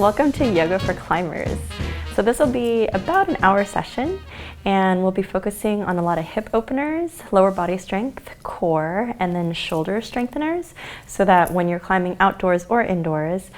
Welcome to Yoga for Climbers. So this will be about an hour session, and we'll be focusing on a lot of hip openers, lower body strength, core, and then shoulder strengtheners, so that when you're climbing outdoors or indoors,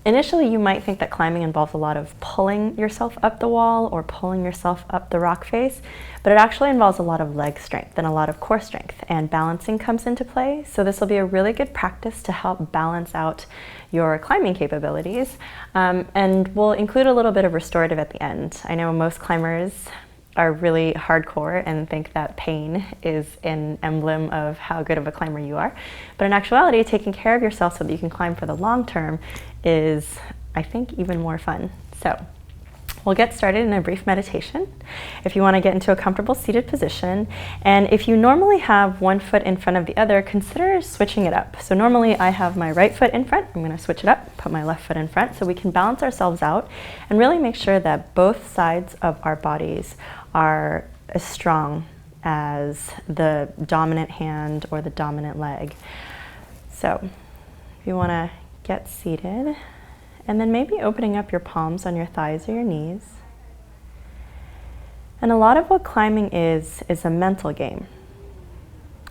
initially you might think that climbing involves a lot of pulling yourself up the wall or pulling yourself up the rock face, but it actually involves a lot of leg strength and a lot of core strength, and balancing comes into play. So this will be a really good practice to help balance out your climbing capabilities, and we'll include a little bit of restorative at the end. I know most climbers are really hardcore and think that pain is an emblem of how good of a climber you are. But in actuality, taking care of yourself so that you can climb for the long term is, I think, even more fun. So we'll get started in a brief meditation. If you want to get into a comfortable seated position, and if you normally have one foot in front of the other, consider switching it up. So normally I have my right foot in front. I'm going to switch it up, put my left foot in front, so we can balance ourselves out and really make sure that both sides of our bodies are as strong as the dominant hand or the dominant leg. So if you want to get seated, and then maybe opening up your palms on your thighs or your knees. And a lot of what climbing is a mental game.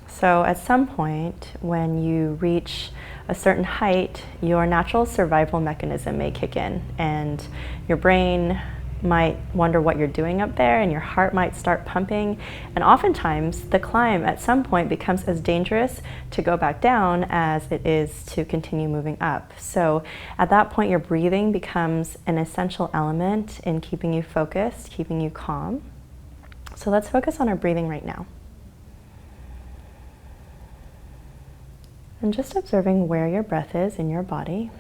So at some point when you reach a certain height, your natural survival mechanism may kick in, and your brain might wonder what you're doing up there, and your heart might start pumping, and oftentimes the climb at some point becomes as dangerous to go back down as it is to continue moving up. So at that point your breathing becomes an essential element in keeping you focused, keeping you calm. So let's focus on our breathing right now. And just observing where your breath is in your body.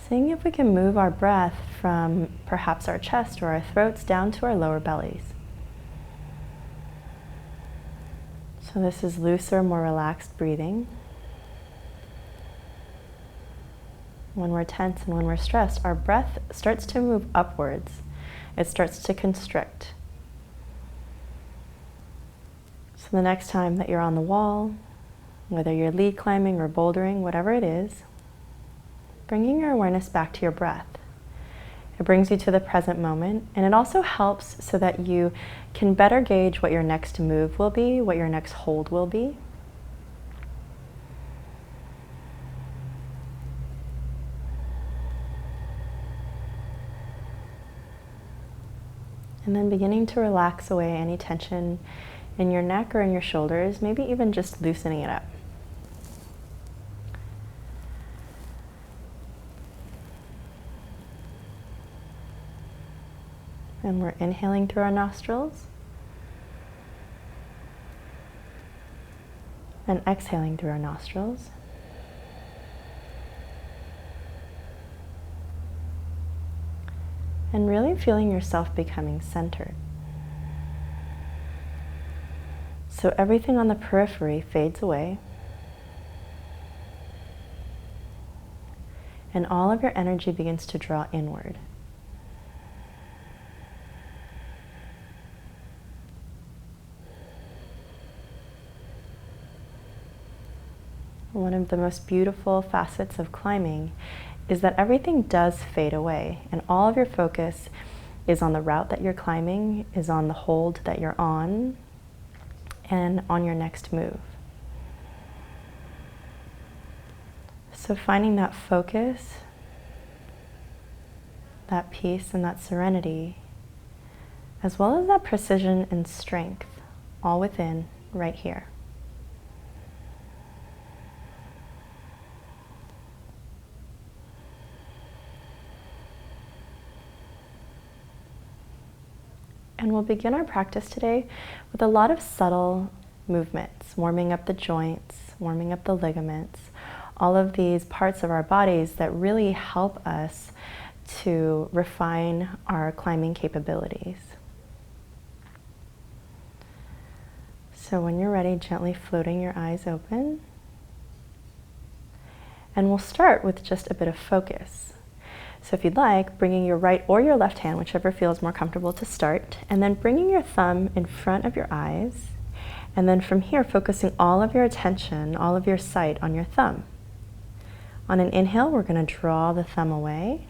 Seeing if we can move our breath from perhaps our chest or our throats down to our lower bellies. So this is looser, more relaxed breathing. When we're tense and when we're stressed, our breath starts to move upwards. It starts to constrict. So the next time that you're on the wall, whether you're lead climbing or bouldering, whatever it is, bringing your awareness back to your breath. It brings you to the present moment, and it also helps so that you can better gauge what your next move will be, what your next hold will be. And then beginning to relax away any tension in your neck or in your shoulders, maybe even just loosening it up. And we're inhaling through our nostrils and exhaling through our nostrils. And really feeling yourself becoming centered. So everything on the periphery fades away, and all of your energy begins to draw inward. One of the most beautiful facets of climbing is that everything does fade away, and all of your focus is on the route that you're climbing, is on the hold that you're on, and on your next move. So finding that focus, that peace and that serenity, as well as that precision and strength, all within right here. And we'll begin our practice today with a lot of subtle movements, warming up the joints, warming up the ligaments, all of these parts of our bodies that really help us to refine our climbing capabilities. So when you're ready, gently floating your eyes open. And we'll start with just a bit of focus. So if you'd like, bringing your right or your left hand, whichever feels more comfortable to start, and then bringing your thumb in front of your eyes And then from here, focusing all of your attention, all of your sight on your thumb. On an inhale, we're going to draw the thumb away.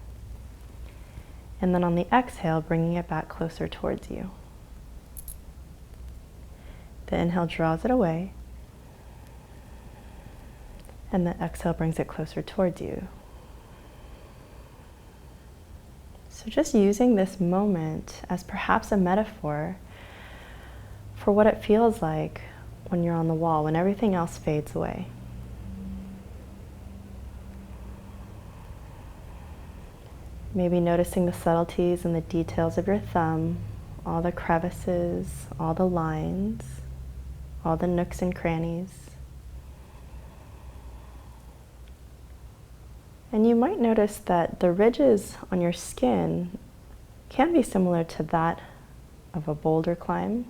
And then on the exhale, bringing it back closer towards you. The inhale draws it away. And the exhale brings it closer towards you. So just using this moment as perhaps a metaphor for what it feels like when you're on the wall, when everything else fades away. Maybe noticing the subtleties and the details of your thumb, all the crevices, all the lines, all the nooks and crannies. And you might notice that the ridges on your skin can be similar to that of a boulder climb.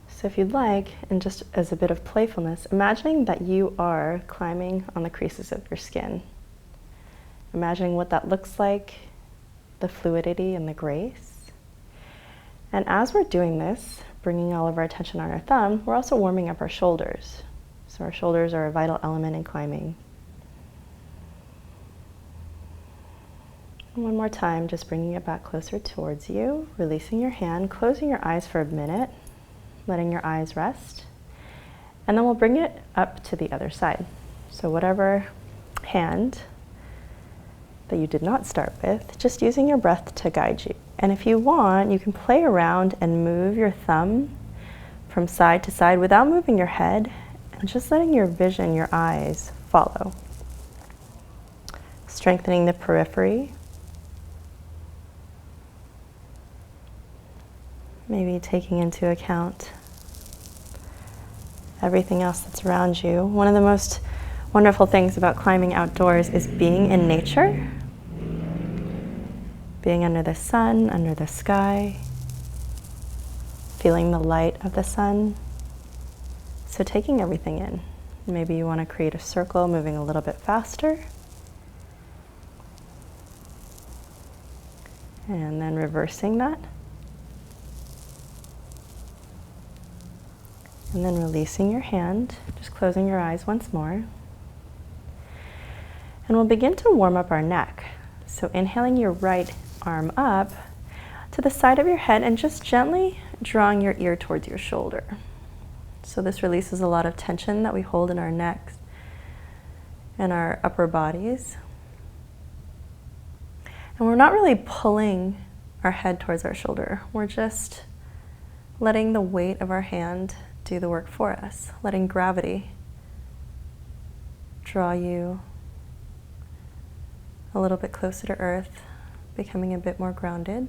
So if you'd like, and just as a bit of playfulness, imagining that you are climbing on the creases of your skin. Imagining what that looks like, the fluidity and the grace. And as we're doing this, bringing all of our attention on our thumb, we're also warming up our shoulders. So our shoulders are a vital element in climbing. And one more time, just bringing it back closer towards you, releasing your hand, closing your eyes for a minute, letting your eyes rest. And then we'll bring it up to the other side. So whatever hand that you did not start with, just using your breath to guide you. And if you want, you can play around and move your thumb from side to side without moving your head, and just letting your vision, your eyes, follow. Strengthening the periphery. Maybe taking into account everything else that's around you. One of the most wonderful things about climbing outdoors is being in nature, being under the sun, under the sky, feeling the light of the sun. So taking everything in. Maybe you want to create a circle, moving a little bit faster. And then reversing that. And then releasing your hand, just closing your eyes once more. And we'll begin to warm up our neck. So inhaling your right arm up to the side of your head and just gently drawing your ear towards your shoulder. So this releases a lot of tension that we hold in our necks and our upper bodies. And we're not really pulling our head towards our shoulder. We're just letting the weight of our hand do the work for us, letting gravity draw you a little bit closer to earth, becoming a bit more grounded,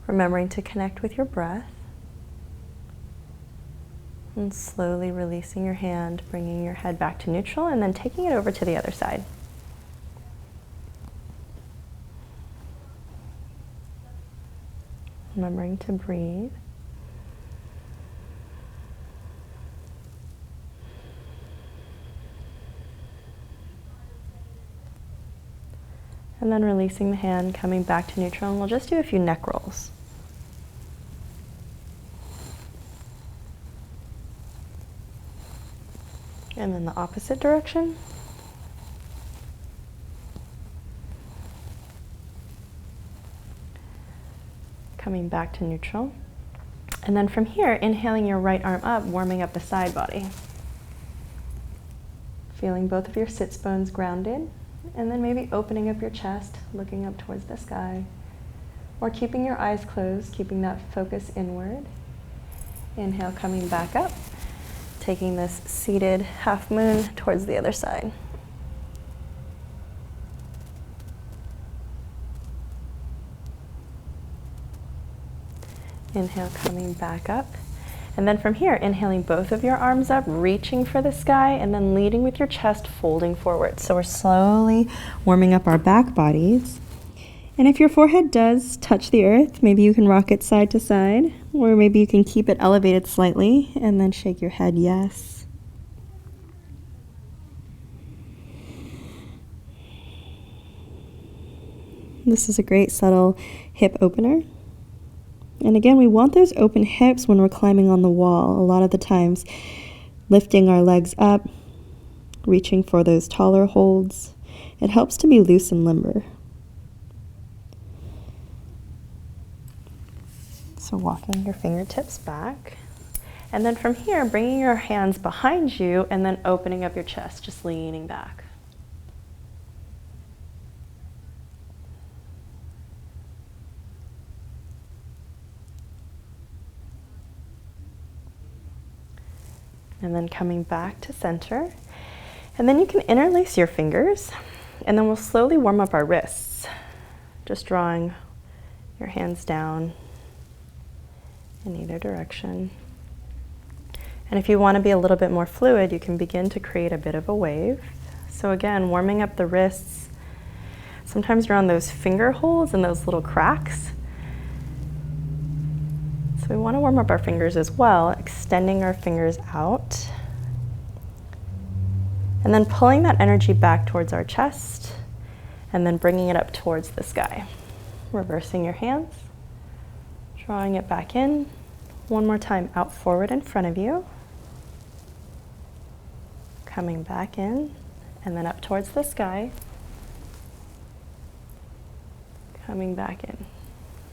remembering to connect with your breath, and slowly releasing your hand, bringing your head back to neutral, and then taking it over to the other side. Remembering to breathe. And then releasing the hand, coming back to neutral, and we'll just do a few neck rolls. And then the opposite direction. Coming back to neutral. And then from here, inhaling your right arm up, warming up the side body. Feeling both of your sits bones grounded. And then maybe opening up your chest, looking up towards the sky. Or keeping your eyes closed, keeping that focus inward. Inhale, coming back up. Taking this seated half moon towards the other side. Inhale, coming back up. And then from here, inhaling both of your arms up, reaching for the sky, and then leading with your chest, folding forward. So we're slowly warming up our back bodies. And if your forehead does touch the earth, maybe you can rock it side to side, or maybe you can keep it elevated slightly, and then shake your head yes. This is a great subtle hip opener. And again, we want those open hips when we're climbing on the wall. A lot of the times, lifting our legs up, reaching for those taller holds. It helps to be loose and limber. So walking your fingertips back. And then from here, bringing your hands behind you and then opening up your chest, just leaning back. And then coming back to center. And then you can interlace your fingers, and then we'll slowly warm up our wrists. Just drawing your hands down in either direction. And if you want to be a little bit more fluid, you can begin to create a bit of a wave. So again, warming up the wrists, sometimes around those finger holes and those little cracks. So we want to warm up our fingers as well, extending our fingers out. And then pulling that energy back towards our chest, and then bringing it up towards the sky. Reversing your hands, drawing it back in. One more time, out forward in front of you. Coming back in, and then up towards the sky. Coming back in.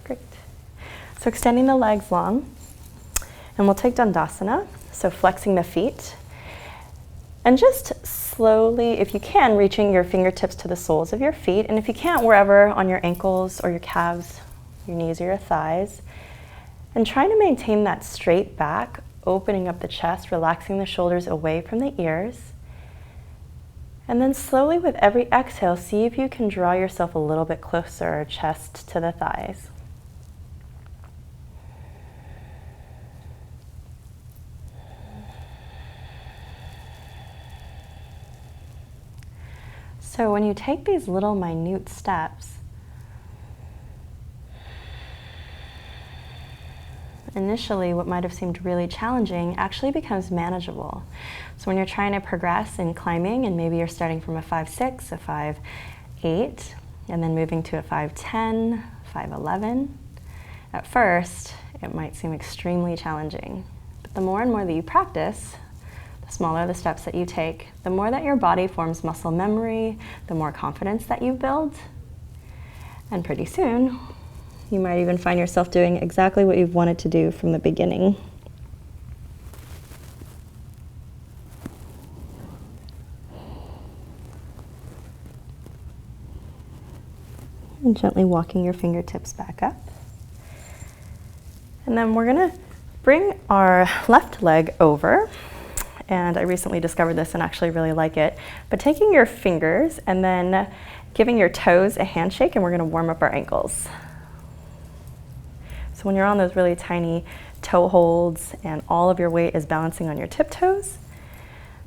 Great. So extending the legs long, and we'll take Dandasana, so flexing the feet. And just slowly, if you can, reaching your fingertips to the soles of your feet, and if you can't, wherever on your ankles or your calves, your knees or your thighs. And trying to maintain that straight back, opening up the chest, relaxing the shoulders away from the ears. And then slowly with every exhale, see if you can draw yourself a little bit closer, chest to the thighs. So when you take these little minute steps, initially what might have seemed really challenging actually becomes manageable. So when you're trying to progress in climbing, and maybe you're starting from a 5'6", a 5'8", and then moving to a 5'10", 5'11", at first it might seem extremely challenging. But the more and more that you practice, the smaller the steps that you take, the more that your body forms muscle memory, the more confidence that you build. And pretty soon, you might even find yourself doing exactly what you've wanted to do from the beginning. And gently walking your fingertips back up. And then we're gonna bring our left leg over. And I recently discovered this and actually really like it. But taking your fingers and then giving your toes a handshake, and we're gonna warm up our ankles. So when you're on those really tiny toe holds and all of your weight is balancing on your tiptoes,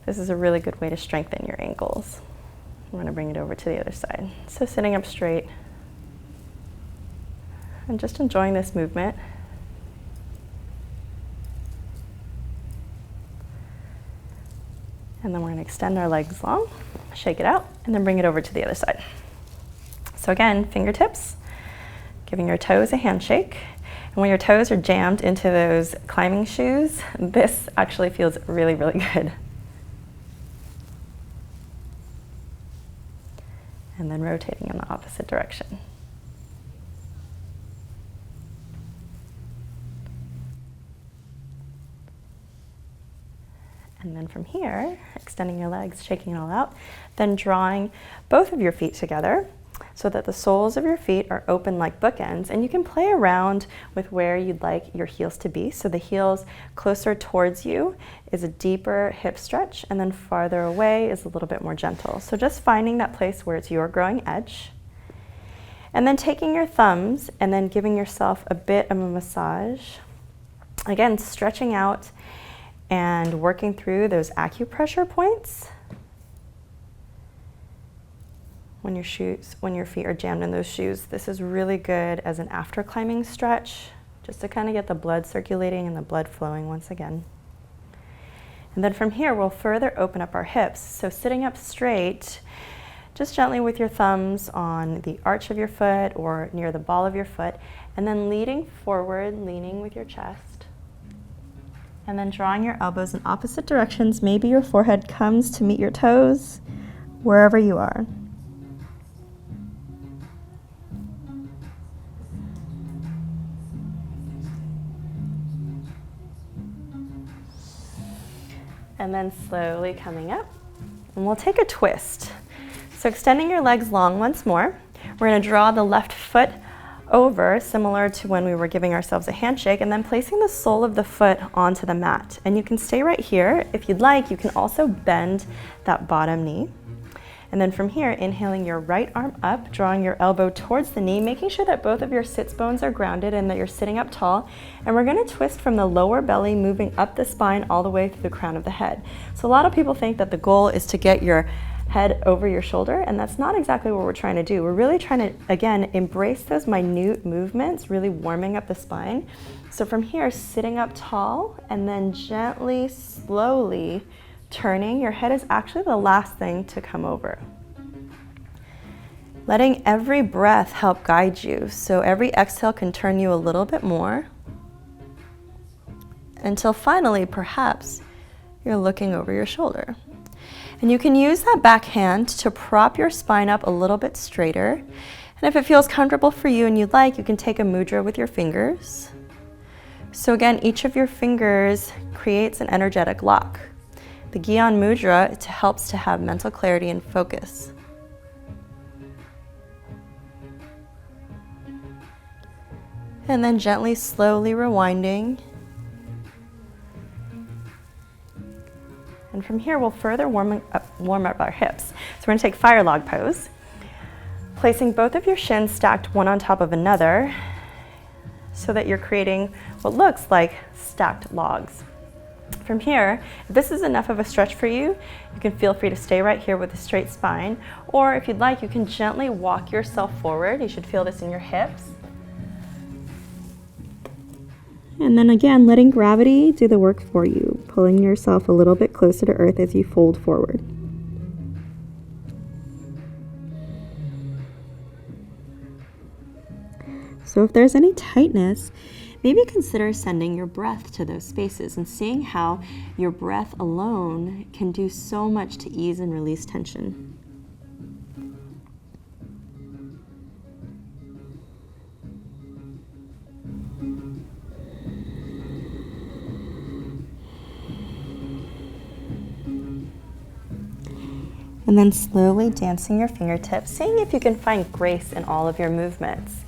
this is a really good way to strengthen your ankles. I'm gonna bring it over to the other side. So sitting up straight and just enjoying this movement. And then we're gonna extend our legs long, shake it out, and then bring it over to the other side. So again, fingertips, giving your toes a handshake. And when your toes are jammed into those climbing shoes, this actually feels really, really good. And then rotating in the opposite direction. And then from here, extending your legs, shaking it all out, then drawing both of your feet together so that the soles of your feet are open like bookends, and you can play around with where you'd like your heels to be. So the heels closer towards you is a deeper hip stretch, and then farther away is a little bit more gentle. So just finding that place where it's your growing edge. And then taking your thumbs and then giving yourself a bit of a massage. Again, stretching out and working through those acupressure points when your feet are jammed in those shoes. This is really good as an after climbing stretch, just to kind of get the blood circulating and the blood flowing once again. And then from here, we'll further open up our hips. So sitting up straight, just gently with your thumbs on the arch of your foot or near the ball of your foot, and then leading forward, leaning with your chest. And then drawing your elbows in opposite directions. Maybe your forehead comes to meet your toes, wherever you are. And then slowly coming up. And we'll take a twist. So extending your legs long once more. We're going to draw the left foot over, similar to when we were giving ourselves a handshake, and then placing the sole of the foot onto the mat. And you can stay right here. If you'd like, you can also bend that bottom knee. And then from here, inhaling your right arm up, drawing your elbow towards the knee, making sure that both of your sits bones are grounded and that you're sitting up tall. And we're going to twist from the lower belly, moving up the spine all the way through the crown of the head. So a lot of people think that the goal is to get your head over your shoulder, and that's not exactly what we're trying to do. We're really trying to, again, embrace those minute movements, really warming up the spine. So from here, sitting up tall, and then gently, slowly turning. Your head is actually the last thing to come over. Letting every breath help guide you. So every exhale can turn you a little bit more, until finally, perhaps, you're looking over your shoulder. And you can use that back hand to prop your spine up a little bit straighter. And if it feels comfortable for you and you'd like, you can take a mudra with your fingers. So again, each of your fingers creates an energetic lock. The Gyan Mudra helps to have mental clarity and focus. And then gently, slowly rewinding. And from here, we'll further warm up our hips. So we're going to take fire log pose, placing both of your shins stacked one on top of another so that you're creating what looks like stacked logs. From here, if this is enough of a stretch for you, you can feel free to stay right here with a straight spine, or if you'd like, you can gently walk yourself forward. You should feel this in your hips. And then again, letting gravity do the work for you, pulling yourself a little bit closer to earth as you fold forward. So if there's any tightness, maybe consider sending your breath to those spaces and seeing how your breath alone can do so much to ease and release tension. And then slowly dancing your fingertips, seeing if you can find grace in all of your movements.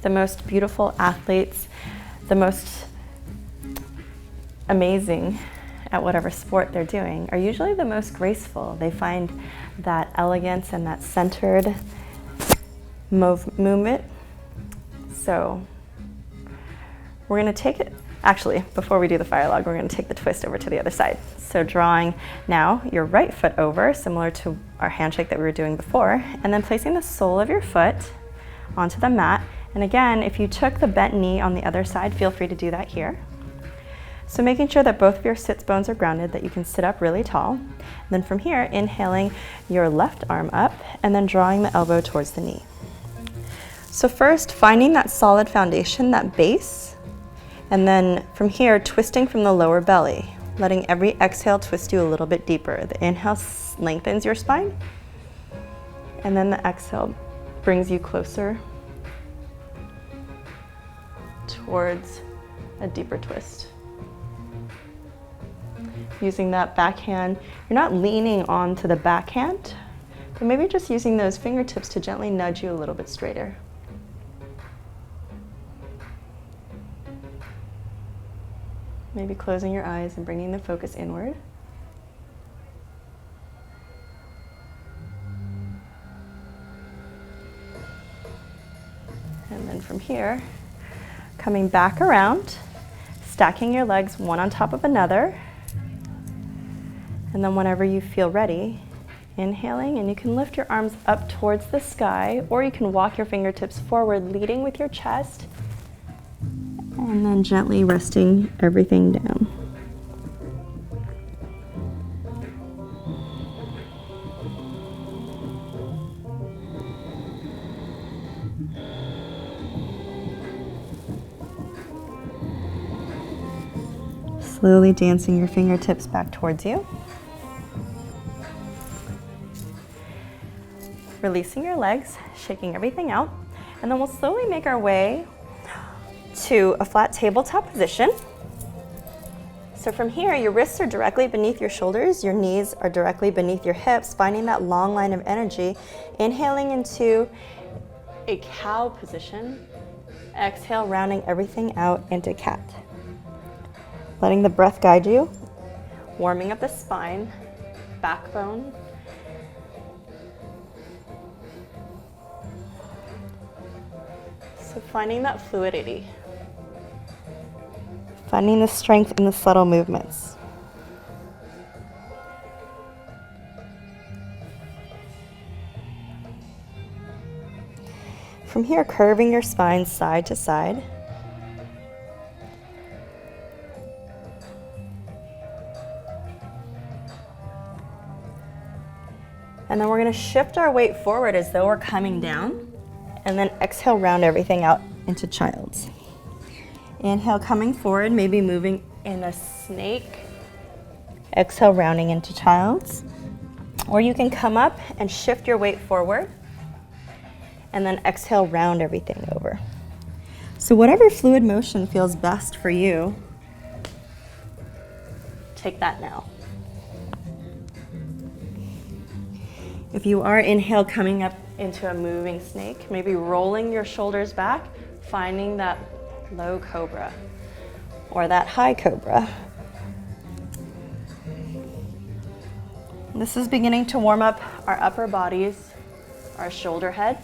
The most beautiful athletes, the most amazing at whatever sport they're doing, are usually the most graceful. They find that elegance and that centered movement. So we're going to take it. Actually, before we do the fire log, we're going to take the twist over to the other side. So drawing now your right foot over, similar to our handshake that we were doing before, and then placing the sole of your foot onto the mat. And again, if you took the bent knee on the other side, feel free to do that here. So making sure that both of your sits bones are grounded, that you can sit up really tall. And then from here, inhaling your left arm up and then drawing the elbow towards the knee. So first, finding that solid foundation, that base. And then from here, twisting from the lower belly, letting every exhale twist you a little bit deeper. The inhale lengthens your spine, and then the exhale brings you closer towards a deeper twist. Using that backhand, you're not leaning onto the backhand, but maybe just using those fingertips to gently nudge you a little bit straighter. Maybe closing your eyes and bringing the focus inward. And then from here, coming back around, stacking your legs one on top of another. And then whenever you feel ready, inhaling, and you can lift your arms up towards the sky, or you can walk your fingertips forward, leading with your chest. And then gently resting everything down. Slowly dancing your fingertips back towards you. Releasing your legs, shaking everything out. And then we'll slowly make our way to a flat tabletop position. So from here, your wrists are directly beneath your shoulders, your knees are directly beneath your hips, finding that long line of energy. Inhaling into a cow position. Exhale, rounding everything out into cat. Letting the breath guide you, warming up the spine, backbone. So finding that fluidity. Finding the strength in the subtle movements. From here, curving your spine side to side. And then we're going to shift our weight forward as though we're coming down. And then exhale, round everything out into child's. Inhale, coming forward, maybe moving in a snake. Exhale, rounding into child's. Or you can come up and shift your weight forward. And then exhale, round everything over. So whatever fluid motion feels best for you, take that now. If you are inhale, coming up into a moving snake, maybe rolling your shoulders back, finding that low cobra or that high cobra. This is beginning to warm up our upper bodies, our shoulder head.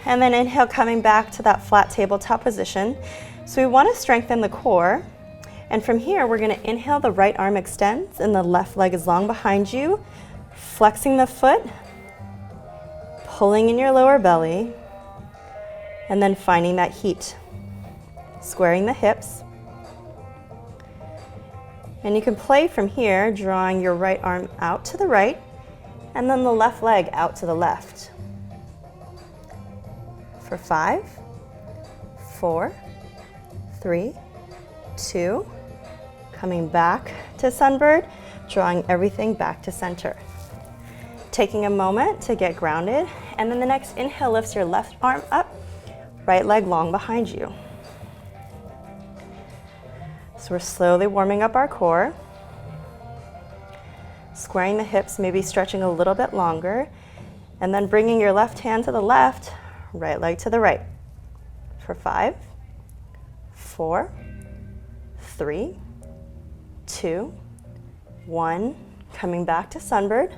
And then inhale, coming back to that flat tabletop position. So we want to strengthen the core. And from here, we're going to inhale, the right arm extends and the left leg is long behind you, flexing the foot, pulling in your lower belly, and then finding that heat. Squaring the hips. And you can play from here, drawing your right arm out to the right, and then the left leg out to the left. For 5, 4, 3, 2, coming back to sunbird, drawing everything back to center. Taking a moment to get grounded, and then the next inhale lifts your left arm up, right leg long behind you. So we're slowly warming up our core, squaring the hips, maybe stretching a little bit longer, and then bringing your left hand to the left, right leg to the right. For 5, 4, 3, 2, 1, coming back to sunbird,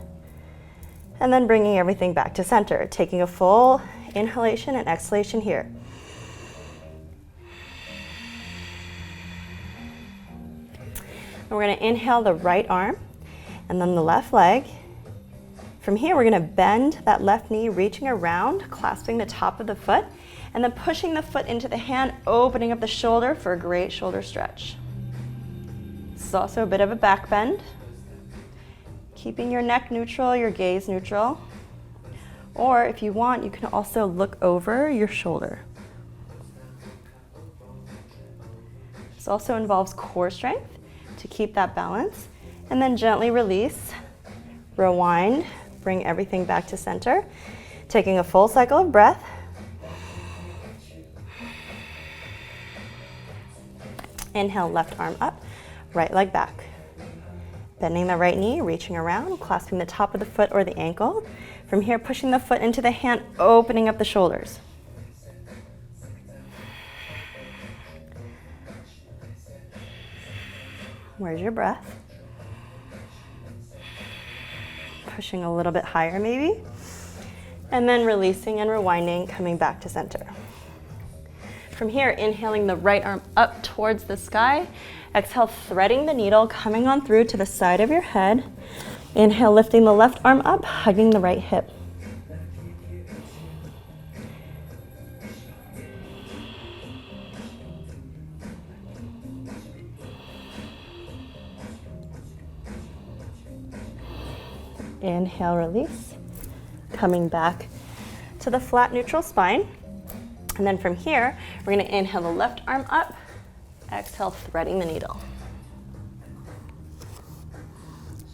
and then bringing everything back to center, taking a full inhalation and exhalation here. And we're going to inhale the right arm and then the left leg. From here, we're going to bend that left knee, reaching around, clasping the top of the foot, and then pushing the foot into the hand, opening up the shoulder for a great shoulder stretch. This is also a bit of a back bend. Keeping your neck neutral, your gaze neutral. Or if you want, you can also look over your shoulder. This also involves core strength to keep that balance. And then gently release, rewind, bring everything back to center. Taking a full cycle of breath. Inhale, left arm up, right leg back. Bending the right knee, reaching around, clasping the top of the foot or the ankle. From here, pushing the foot into the hand, opening up the shoulders. Where's your breath? Pushing a little bit higher maybe. And then releasing and rewinding, coming back to center. From here, inhaling the right arm up towards the sky. Exhale, threading the needle, coming on through to the side of your head. Inhale, lifting the left arm up, hugging the right hip. Inhale, release. Coming back to the flat neutral spine. And then from here, we're gonna inhale the left arm up, exhale, threading the needle.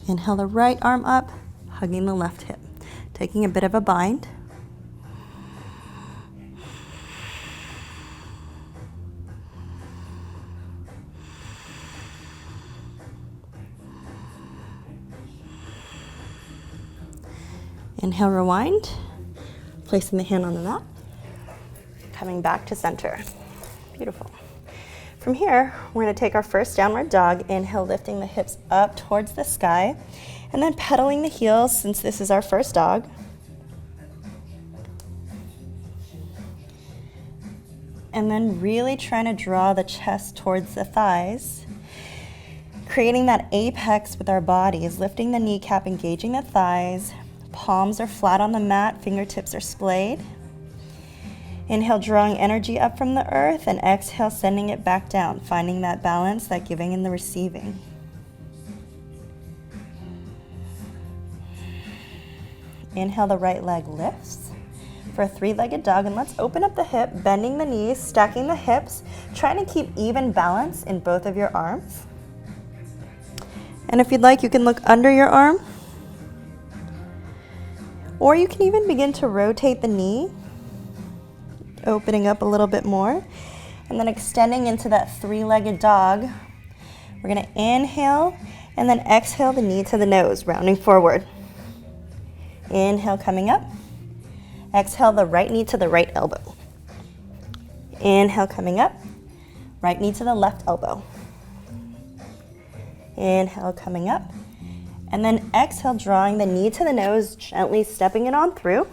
Inhale the right arm up, hugging the left hip, taking a bit of a bind. Inhale, rewind, placing the hand on the mat, coming back to center. Beautiful. From here, we're gonna take our first downward dog. Inhale, lifting the hips up towards the sky, and then pedaling the heels since this is our first dog. And then really trying to draw the chest towards the thighs, creating that apex with our bodies, lifting the kneecap, engaging the thighs. Palms are flat on the mat, fingertips are splayed. Inhale, drawing energy up from the earth, and exhale, sending it back down, finding that balance, that giving and the receiving. Inhale, the right leg lifts for a three-legged dog, and let's open up the hip, bending the knees, stacking the hips, trying to keep even balance in both of your arms. And if you'd like, you can look under your arm, or you can even begin to rotate the knee, opening up a little bit more, and then extending into that three-legged dog. We're gonna inhale, and then exhale the knee to the nose, rounding forward. Inhale, coming up. Exhale, the right knee to the right elbow. Inhale, coming up. Right knee to the left elbow. Inhale, coming up. And then exhale, drawing the knee to the nose, gently stepping it on through.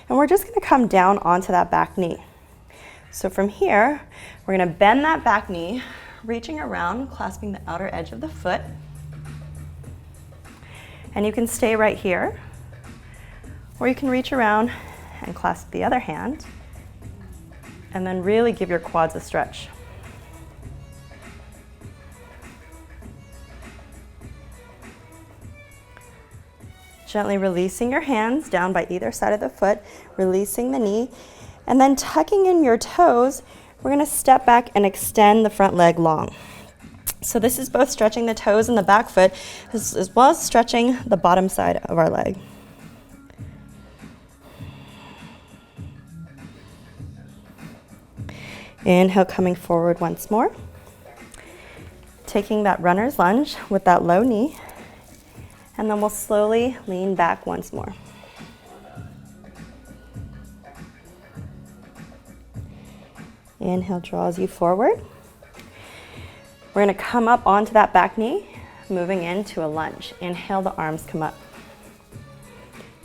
And we're just gonna come down onto that back knee. So from here, we're gonna bend that back knee, reaching around, clasping the outer edge of the foot. And you can stay right here, or you can reach around and clasp the other hand, and then really give your quads a stretch. Gently releasing your hands down by either side of the foot, releasing the knee, and then tucking in your toes, we're gonna step back and extend the front leg long. So this is both stretching the toes and the back foot, as well as stretching the bottom side of our leg. Inhale, coming forward once more. Taking that runner's lunge with that low knee. And then we'll slowly lean back once more. Inhale draws you forward. We're gonna come up onto that back knee, moving into a lunge. Inhale, the arms come up.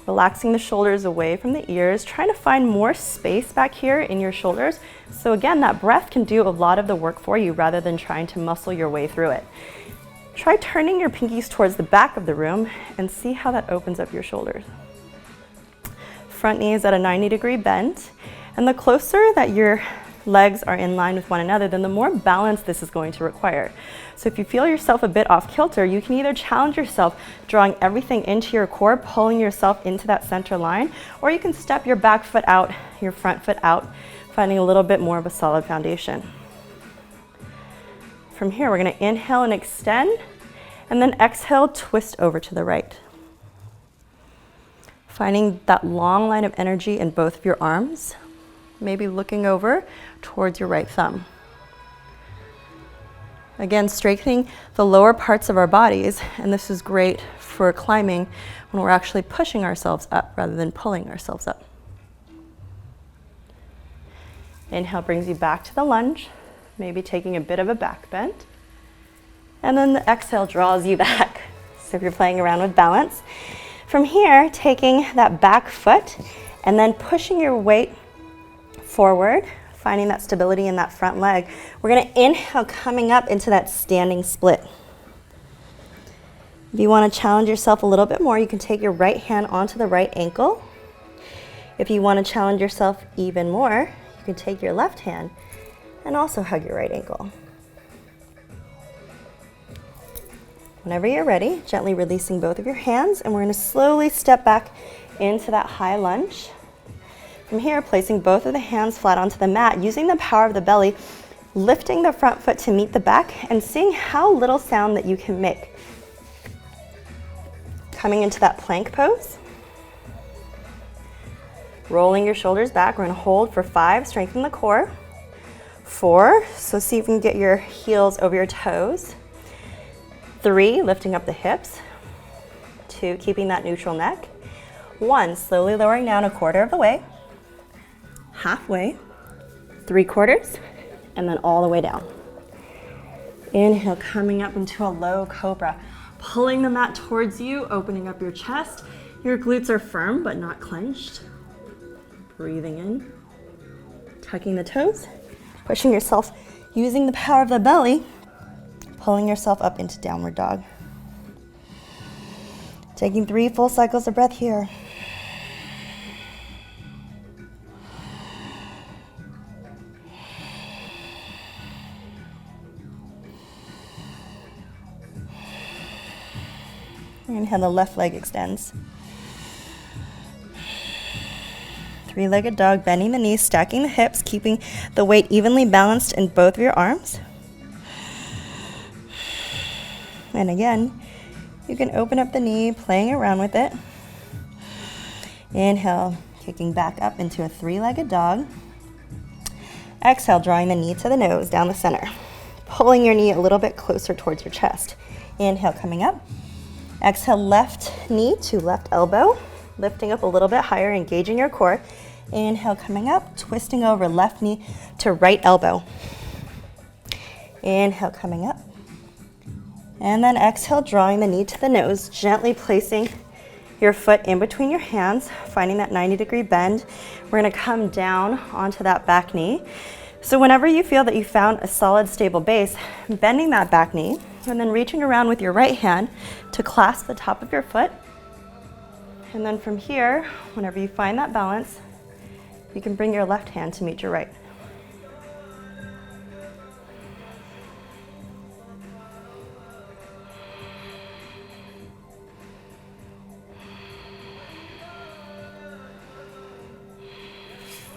Relaxing the shoulders away from the ears, trying to find more space back here in your shoulders. So again, that breath can do a lot of the work for you rather than trying to muscle your way through it. Try turning your pinkies towards the back of the room and see how that opens up your shoulders. Front knee is at a 90-degree bend, and the closer that your legs are in line with one another, then the more balance this is going to require. So if you feel yourself a bit off kilter, you can either challenge yourself, drawing everything into your core, pulling yourself into that center line, or you can step your back foot out, your front foot out, finding a little bit more of a solid foundation. From here, we're gonna inhale and extend, and then exhale, twist over to the right. Finding that long line of energy in both of your arms, maybe looking over towards your right thumb. Again, strengthening the lower parts of our bodies, and this is great for climbing when we're actually pushing ourselves up rather than pulling ourselves up. Inhale brings you back to the lunge, maybe taking a bit of a back bend. And then the exhale draws you back. So if you're playing around with balance. From here, taking that back foot and then pushing your weight forward, finding that stability in that front leg. We're gonna inhale, coming up into that standing split. If you wanna challenge yourself a little bit more, you can take your right hand onto the right ankle. If you wanna challenge yourself even more, you can take your left hand and also hug your right ankle. Whenever you're ready, gently releasing both of your hands, and we're gonna slowly step back into that high lunge. From here, placing both of the hands flat onto the mat, using the power of the belly, lifting the front foot to meet the back and seeing how little sound that you can make. Coming into that plank pose. Rolling your shoulders back. We're going to hold for 5, strengthen the core. 4, so see if you can get your heels over your toes. 3, lifting up the hips. 2, keeping that neutral neck. 1, slowly lowering down 1/4 of the way. Halfway. 3/4. And then all the way down. Inhale, coming up into a low cobra. Pulling the mat towards you, opening up your chest. Your glutes are firm but not clenched. Breathing in. Tucking the toes. Pushing yourself, using the power of the belly, pulling yourself up into downward dog. Taking 3 full cycles of breath here. Inhale, the left leg extends. 3-legged dog, bending the knees, stacking the hips, keeping the weight evenly balanced in both of your arms. And again, you can open up the knee, playing around with it. Inhale, kicking back up into a 3-legged dog. Exhale, drawing the knee to the nose, down the center. Pulling your knee a little bit closer towards your chest. Inhale, coming up. Exhale, left knee to left elbow. Lifting up a little bit higher, engaging your core. Inhale, coming up, twisting over left knee to right elbow. Inhale, coming up. And then exhale, drawing the knee to the nose, gently placing your foot in between your hands, finding that 90-degree bend. We're gonna come down onto that back knee. So whenever you feel that you found a solid, stable base, bending that back knee, and then reaching around with your right hand to clasp the top of your foot. And then from here, whenever you find that balance, you can bring your left hand to meet your right.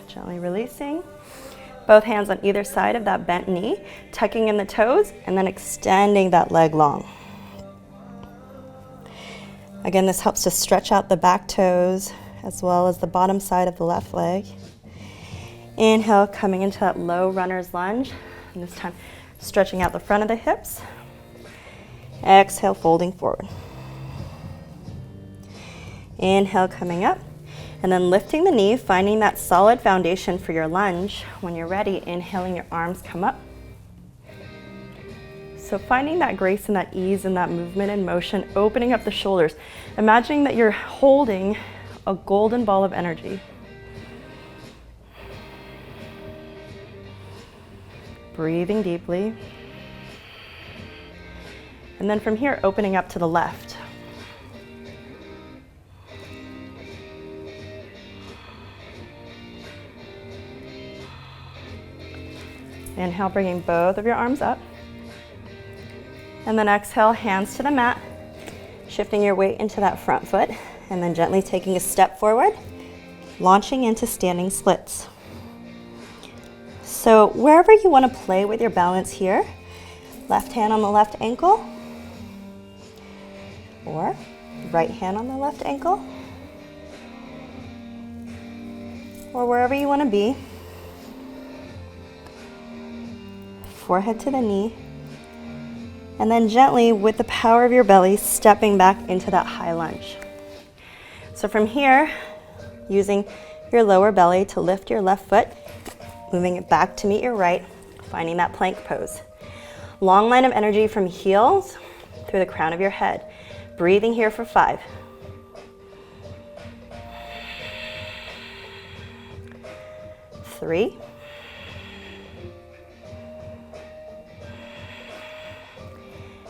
Gently releasing. Both hands on either side of that bent knee, tucking in the toes, and then extending that leg long. Again, this helps to stretch out the back toes as well as the bottom side of the left leg. Inhale, coming into that low runner's lunge, and this time stretching out the front of the hips. Exhale, folding forward. Inhale, coming up, and then lifting the knee, finding that solid foundation for your lunge. When you're ready, inhaling, your arms come up. So finding that grace and that ease and that movement and motion, opening up the shoulders, imagining that you're holding a golden ball of energy. Breathing deeply. And then from here, opening up to the left. Inhale, bringing both of your arms up. And then exhale, hands to the mat, shifting your weight into that front foot, and then gently taking a step forward, launching into standing splits. So wherever you want to play with your balance here, left hand on the left ankle, or right hand on the left ankle, or wherever you want to be, forehead to the knee, and then gently, with the power of your belly, stepping back into that high lunge. So from here, using your lower belly to lift your left foot, moving it back to meet your right, finding that plank pose. Long line of energy from heels through the crown of your head. Breathing here for 5. 3.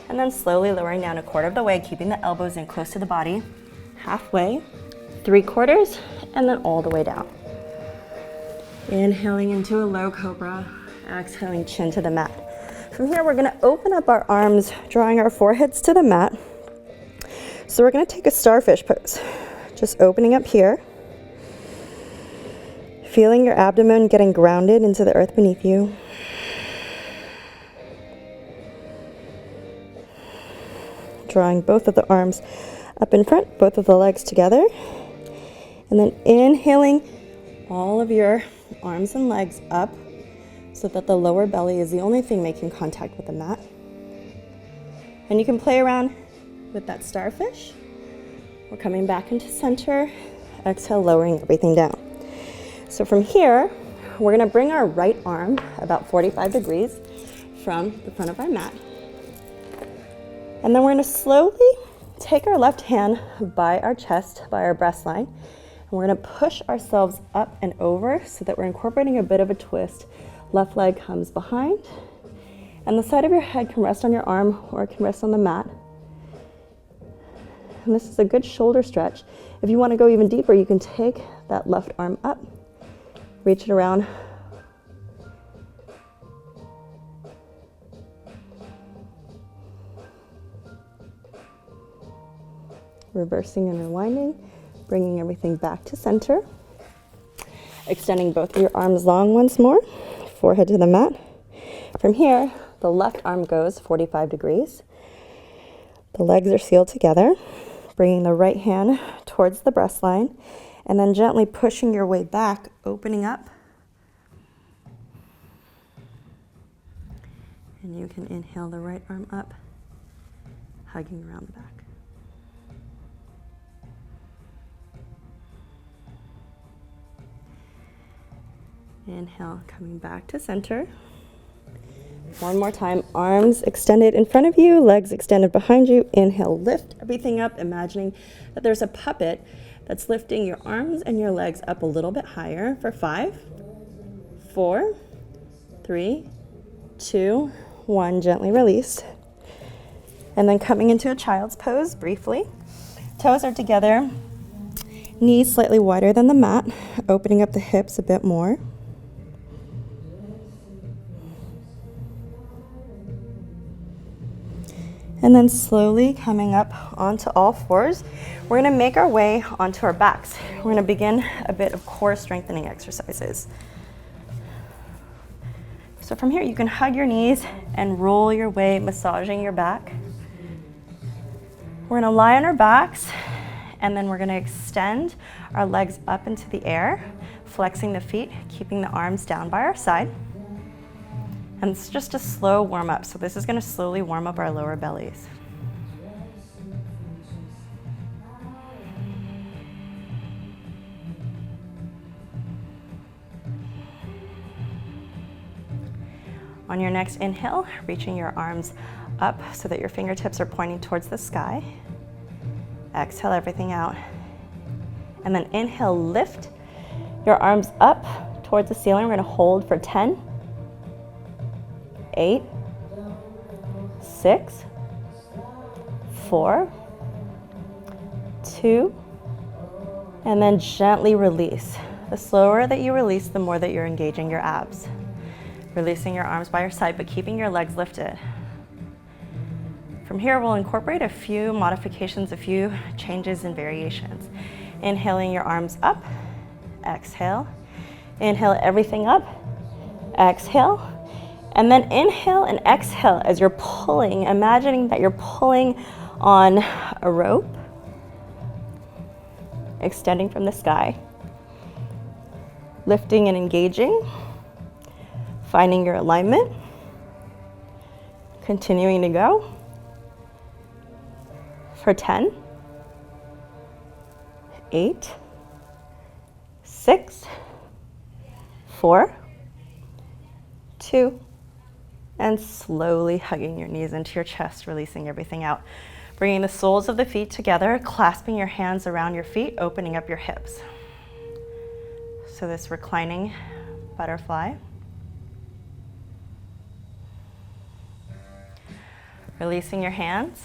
And then slowly lowering down 1/4 of the way, keeping the elbows in close to the body. Halfway, 3/4, and then all the way down. Inhaling into a low cobra, exhaling chin to the mat. From here, we're gonna open up our arms, drawing our foreheads to the mat. So we're gonna take a starfish pose. Just opening up here. Feeling your abdomen getting grounded into the earth beneath you. Drawing both of the arms up in front, both of the legs together. And then inhaling all of your arms and legs up so that the lower belly is the only thing making contact with the mat. And you can play around with that starfish. We're coming back into center. Exhale, lowering everything down. So from here, we're gonna bring our right arm about 45 degrees from the front of our mat. And then we're gonna slowly take our left hand by our chest, by our breast line, and we're gonna push ourselves up and over so that we're incorporating a bit of a twist. Left leg comes behind, and the side of your head can rest on your arm or it can rest on the mat. And this is a good shoulder stretch. If you wanna go even deeper, you can take that left arm up, reach it around. Reversing and rewinding, bringing everything back to center. Extending both of your arms long once more, forehead to the mat. From here, the left arm goes 45 degrees. The legs are sealed together, bringing the right hand towards the breast line, and then gently pushing your way back, opening up. And you can inhale the right arm up, hugging around the back. Inhale, coming back to center. One more time, arms extended in front of you, legs extended behind you. Inhale, lift everything up, imagining that there's a puppet that's lifting your arms and your legs up a little bit higher for 5, 4, 3, 2, 1. Gently release. And then coming into a child's pose briefly. Toes are together, knees slightly wider than the mat, opening up the hips a bit more. And then slowly coming up onto all fours, we're gonna make our way onto our backs. We're gonna begin a bit of core strengthening exercises. So from here, you can hug your knees and roll your way, massaging your back. We're gonna lie on our backs, and then we're gonna extend our legs up into the air, flexing the feet, keeping the arms down by our side. And it's just a slow warm up. So this is gonna slowly warm up our lower bellies. On your next inhale, reaching your arms up so that your fingertips are pointing towards the sky. Exhale everything out. And then inhale, lift your arms up towards the ceiling. We're gonna hold for 10, 8, 6, 4, 2, and then gently release. The slower that you release, the more that you're engaging your abs. Releasing your arms by your side, but keeping your legs lifted. From here, we'll incorporate a few modifications, a few changes and variations. Inhaling your arms up, exhale. Inhale everything up, exhale. And then inhale and exhale as you're pulling, imagining that you're pulling on a rope, extending from the sky, lifting and engaging, finding your alignment, continuing to go for 10, 8, 6, 4, 2, and slowly hugging your knees into your chest, releasing everything out. Bringing the soles of the feet together, clasping your hands around your feet, opening up your hips. So this reclining butterfly. Releasing your hands,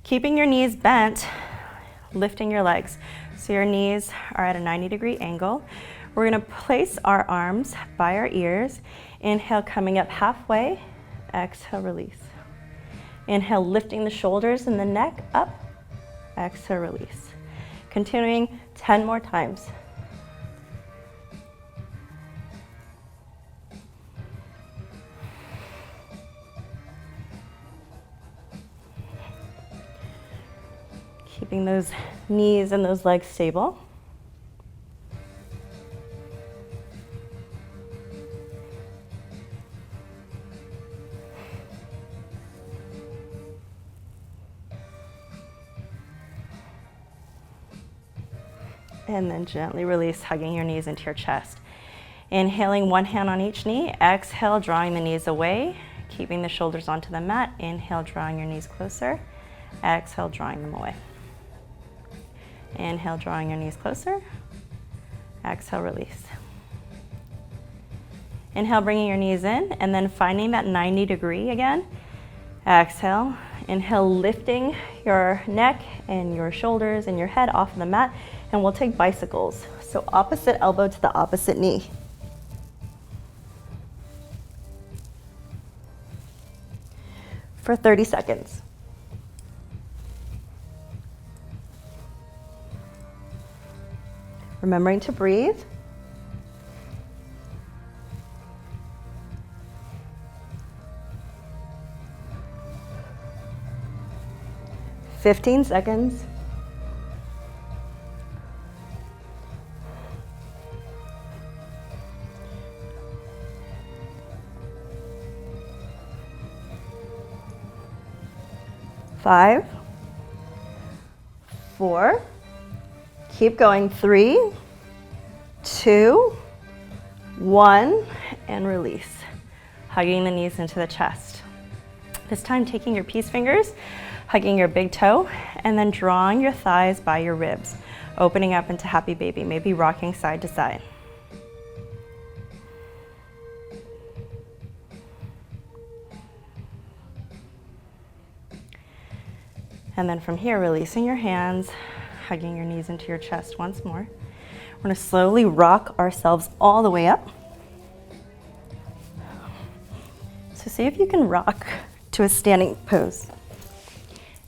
keeping your knees bent, lifting your legs. So your knees are at a 90-degree angle. We're gonna place our arms by our ears. Inhale, coming up halfway. Exhale, release. Inhale, lifting the shoulders and the neck up. Exhale, release. Continuing 10 more times. Keeping those knees and those legs stable. And then gently release, hugging your knees into your chest. Inhaling, one hand on each knee. Exhale, drawing the knees away, keeping the shoulders onto the mat. Inhale, drawing your knees closer. Exhale, drawing them away. Inhale, drawing your knees closer. Exhale, release. Inhale, bringing your knees in, and then finding that 90 degree again. Exhale. Inhale, lifting your neck and your shoulders and your head off of the mat, and we'll take bicycles. So opposite elbow to the opposite knee. For 30 seconds. Remembering to breathe. "15 seconds. Five, 4, keep going, 3, 2, 1, and release. Hugging the knees into the chest. This time taking your peace fingers, hugging your big toe, and then drawing your thighs by your ribs, opening up into happy baby, maybe rocking side to side. And then from here, releasing your hands, hugging your knees into your chest once more. We're going to slowly rock ourselves all the way up. So see if you can rock to a standing pose.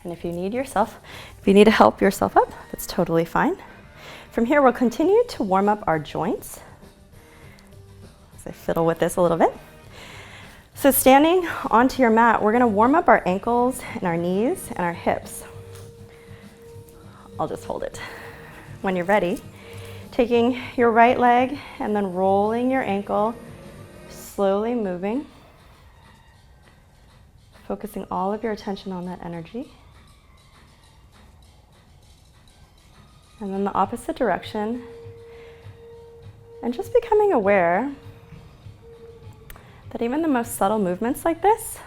And if you need to help yourself up, that's totally fine. From here, we'll continue to warm up our joints. As I fiddle with this a little bit. So standing onto your mat, we're gonna warm up our ankles and our knees and our hips. I'll just hold it. When you're ready, taking your right leg and then rolling your ankle, slowly moving, focusing all of your attention on that energy. And then the opposite direction, and just becoming aware that even the most subtle movements like this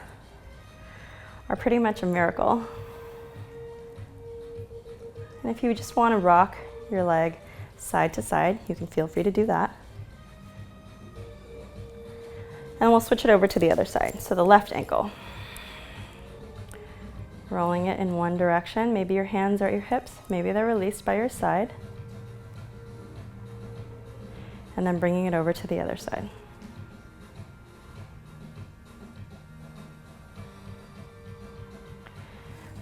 are pretty much a miracle. And if you just want to rock your leg side to side, you can feel free to do that. And we'll switch it over to the other side. So the left ankle. Rolling it in one direction. Maybe your hands are at your hips. Maybe they're released by your side. And then bringing it over to the other side.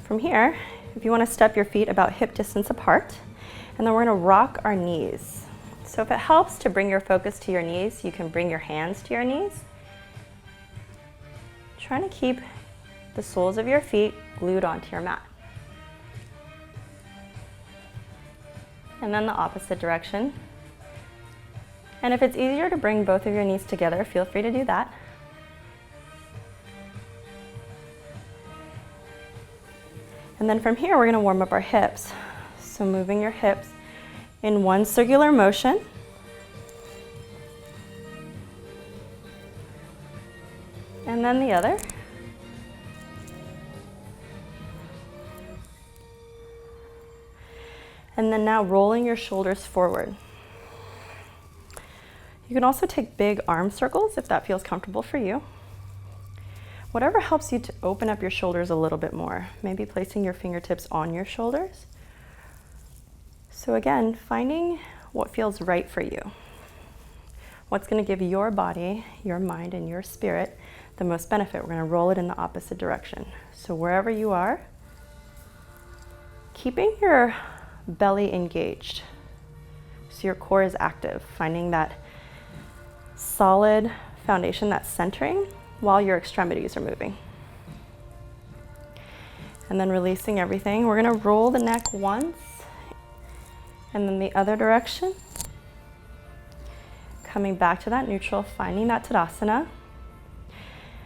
From here, if you want to step your feet about hip distance apart, and then we're going to rock our knees. So if it helps to bring your focus to your knees, you can bring your hands to your knees. Trying to keep the soles of your feet glued onto your mat. And then the opposite direction. And if it's easier to bring both of your knees together, feel free to do that. And then from here, we're going to warm up our hips. So moving your hips in one circular motion. And then the other. And then now rolling your shoulders forward. You can also take big arm circles if that feels comfortable for you. Whatever helps you to open up your shoulders a little bit more. Maybe placing your fingertips on your shoulders. So again, finding what feels right for you. What's going to give your body, your mind, and your spirit the most benefit. We're going to roll it in the opposite direction. So wherever you are, keeping your belly engaged. So your core is active, finding that solid foundation, that's centering, while your extremities are moving. And then releasing everything. We're gonna roll the neck once and then the other direction. Coming back to that neutral, finding that Tadasana.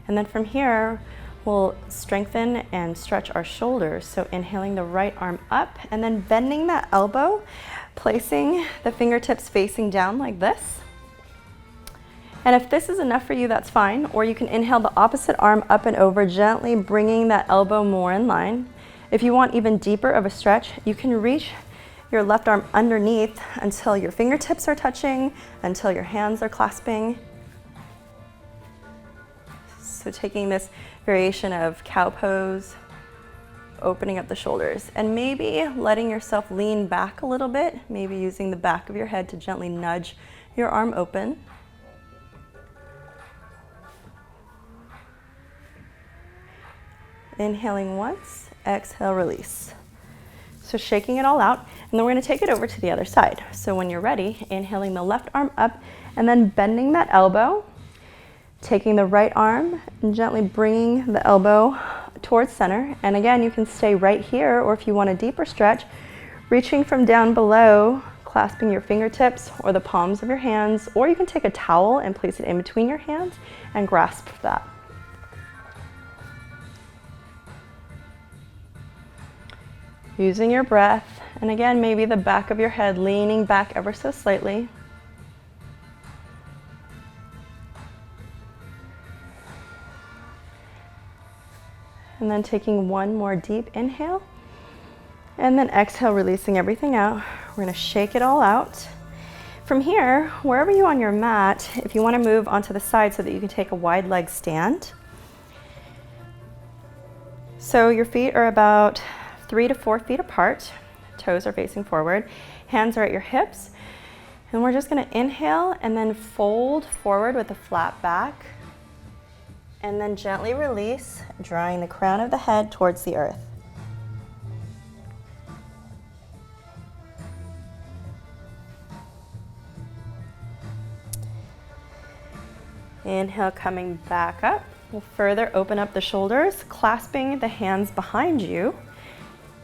And then from here, we'll strengthen and stretch our shoulders. So inhaling the right arm up and then bending that elbow, placing the fingertips facing down like this. And if this is enough for you, that's fine. Or you can inhale the opposite arm up and over, gently bringing that elbow more in line. If you want even deeper of a stretch, you can reach your left arm underneath until your fingertips are touching, until your hands are clasping. So taking this variation of cow pose, opening up the shoulders, and maybe letting yourself lean back a little bit, maybe using the back of your head to gently nudge your arm open. Inhaling once, exhale, release. So shaking it all out, and then we're gonna take it over to the other side. So when you're ready, inhaling the left arm up and then bending that elbow, taking the right arm and gently bringing the elbow towards center. And again, you can stay right here, or if you want a deeper stretch, reaching from down below, clasping your fingertips or the palms of your hands, or you can take a towel and place it in between your hands and grasp that. Using your breath, and again, maybe the back of your head leaning back ever so slightly. And then taking one more deep inhale, and then exhale, releasing everything out. We're gonna shake it all out. From here, wherever you on your mat, if you wanna move onto the side so that you can take a wide leg stand. So your feet are about 3 to 4 feet apart, toes are facing forward, hands are at your hips, and we're just gonna inhale and then fold forward with a flat back, and then gently release, drawing the crown of the head towards the earth. Inhale, coming back up. We'll further open up the shoulders, clasping the hands behind you.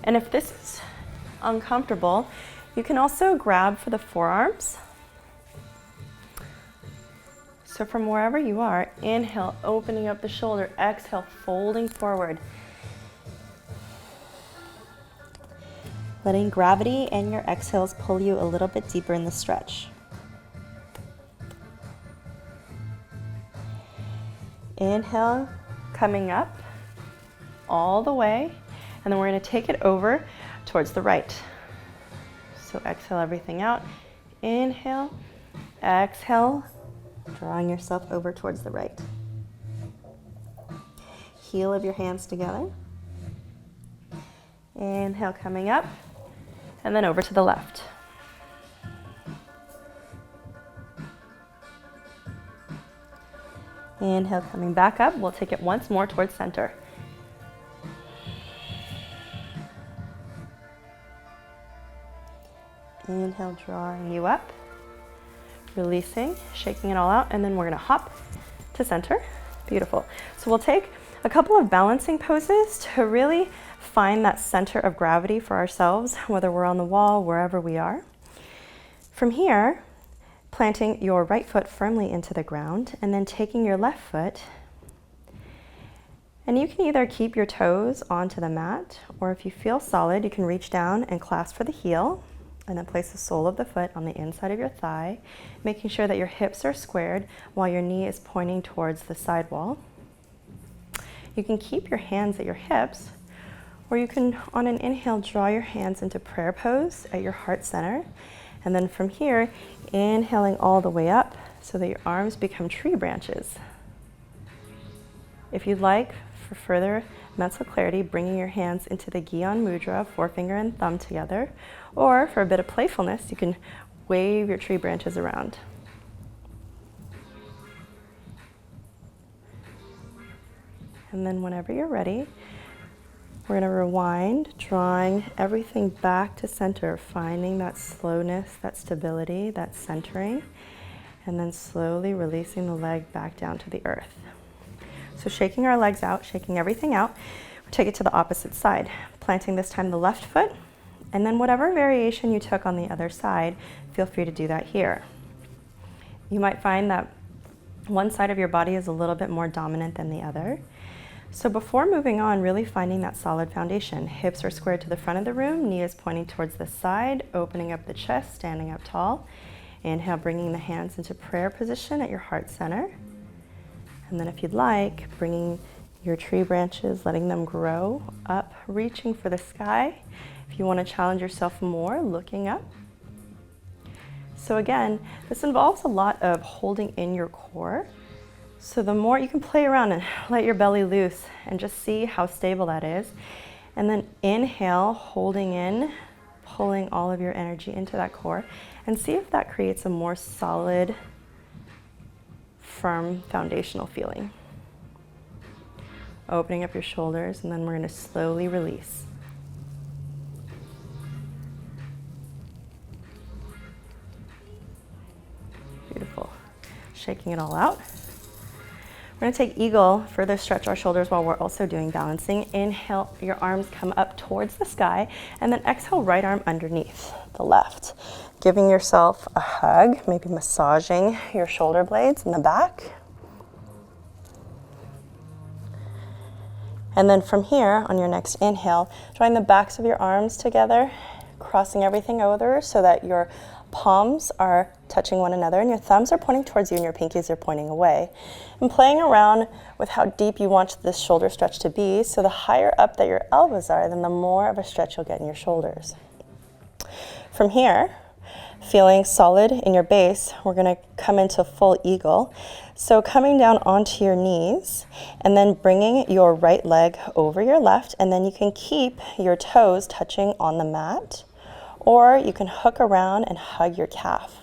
And if this is uncomfortable, you can also grab for the forearms. So from wherever you are, inhale, opening up the shoulder, exhale, folding forward. Letting gravity and your exhales pull you a little bit deeper in the stretch. Inhale, coming up all the way. And then we're gonna take it over towards the right. So exhale everything out. Inhale, exhale, drawing yourself over towards the right. Heel of your hands together. Inhale, coming up, and then over to the left. Inhale, coming back up. We'll take it once more towards center. Inhale, drawing you up, releasing, shaking it all out, and then we're gonna hop to center. Beautiful. So we'll take a couple of balancing poses to really find that center of gravity for ourselves, whether we're on the wall, wherever we are. From here, planting your right foot firmly into the ground, and then taking your left foot, and you can either keep your toes onto the mat, or if you feel solid, you can reach down and clasp for the heel, and then place the sole of the foot on the inside of your thigh, making sure that your hips are squared while your knee is pointing towards the side wall. You can keep your hands at your hips, or you can, on an inhale, draw your hands into prayer pose at your heart center. And then from here, inhaling all the way up so that your arms become tree branches. If you'd like, for further mental clarity, bringing your hands into the Gyan Mudra, forefinger and thumb together, or for a bit of playfulness, you can wave your tree branches around. And then whenever you're ready, we're gonna rewind, drawing everything back to center, finding that slowness, that stability, that centering, and then slowly releasing the leg back down to the earth. So shaking our legs out, shaking everything out. Take it to the opposite side, planting this time the left foot, and then whatever variation you took on the other side, feel free to do that here. You might find that one side of your body is a little bit more dominant than the other. So before moving on, really finding that solid foundation. Hips are squared to the front of the room, knee is pointing towards the side, opening up the chest, standing up tall. Inhale, bringing the hands into prayer position at your heart center. And then if you'd like, bringing your tree branches, letting them grow up, reaching for the sky. If you want to challenge yourself more, looking up. So again, this involves a lot of holding in your core. So the more you can play around and let your belly loose and just see how stable that is. And then inhale, holding in, pulling all of your energy into that core, and see if that creates a more solid, firm, foundational feeling. Opening up your shoulders, and then we're going to slowly release. Beautiful. Shaking it all out. We're going to take eagle, further stretch our shoulders while we're also doing balancing. Inhale, your arms come up towards the sky, and then exhale, right arm underneath the left. Giving yourself a hug, maybe massaging your shoulder blades in the back. And then from here, on your next inhale, drawing the backs of your arms together, crossing everything over so that your palms are touching one another and your thumbs are pointing towards you and your pinkies are pointing away. And playing around with how deep you want this shoulder stretch to be, so the higher up that your elbows are, then the more of a stretch you'll get in your shoulders. From here, feeling solid in your base, we're going to come into full eagle. So coming down onto your knees and then bringing your right leg over your left, and then you can keep your toes touching on the mat, or you can hook around and hug your calf.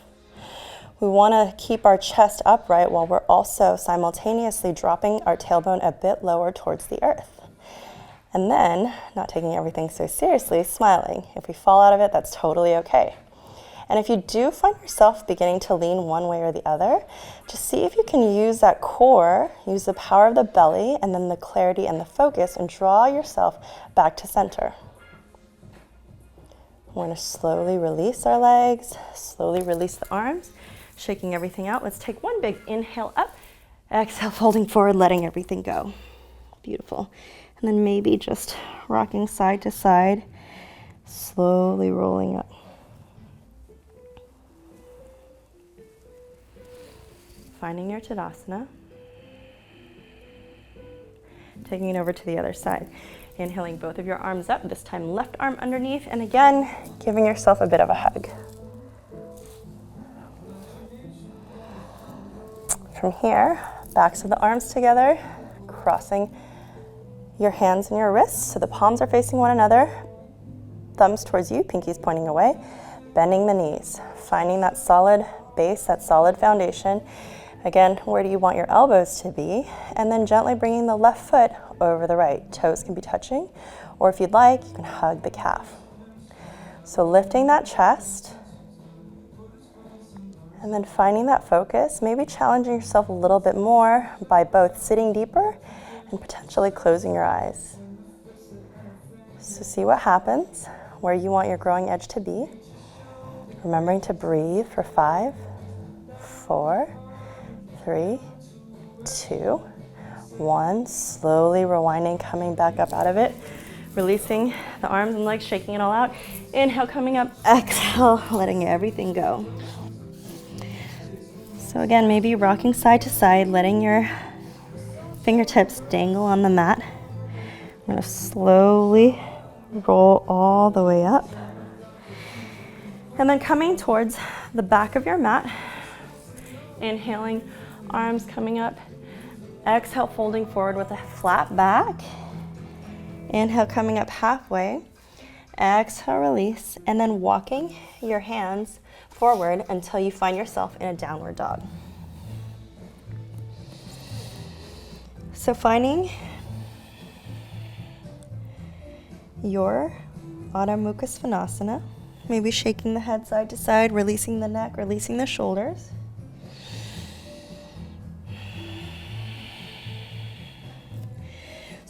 We want to keep our chest upright while we're also simultaneously dropping our tailbone a bit lower towards the earth. And then, not taking everything so seriously, smiling. If we fall out of it, that's totally okay. And if you do find yourself beginning to lean one way or the other, just see if you can use that core, use the power of the belly, and then the clarity and the focus, and draw yourself back to center. We're going to slowly release our legs, slowly release the arms, shaking everything out. Let's take one big inhale up, exhale, folding forward, letting everything go. Beautiful. And then maybe just rocking side to side, slowly rolling up. Finding your Tadasana. Taking it over to the other side. Inhaling both of your arms up, this time left arm underneath, and again, giving yourself a bit of a hug. From here, backs of the arms together, crossing your hands and your wrists so the palms are facing one another, thumbs towards you, pinkies pointing away, bending the knees, finding that solid base, that solid foundation. Again, where do you want your elbows to be? And then gently bringing the left foot over the right. Toes can be touching, or if you'd like, you can hug the calf. So lifting that chest, and then finding that focus, maybe challenging yourself a little bit more by both sitting deeper and potentially closing your eyes. So see what happens, where you want your growing edge to be. Remembering to breathe for 5, 4, 3, 2, 1. Slowly rewinding, coming back up out of it. Releasing the arms and legs, shaking it all out. Inhale, coming up. Exhale, letting everything go. So again, maybe rocking side to side, letting your fingertips dangle on the mat. I'm going to slowly roll all the way up. And then coming towards the back of your mat. Inhaling, arms coming up. Exhale, folding forward with a flat back. Inhale, coming up halfway. Exhale, release, and then walking your hands forward until you find yourself in a downward dog. So finding your Adho Mukha Svanasana, maybe shaking the head side to side, releasing the neck, releasing the shoulders.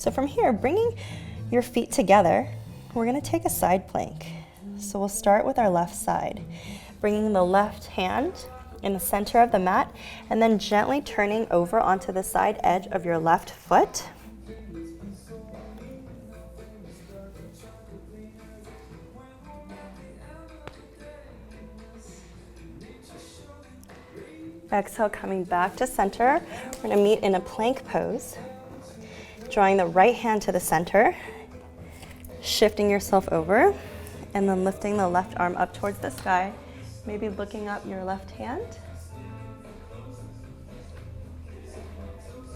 So from here, bringing your feet together, we're going to take a side plank. So we'll start with our left side, bringing the left hand in the center of the mat, and then gently turning over onto the side edge of your left foot. Exhale, coming back to center. We're going to meet in a plank pose. Drawing the right hand to the center, shifting yourself over, and then lifting the left arm up towards the sky, maybe looking up your left hand.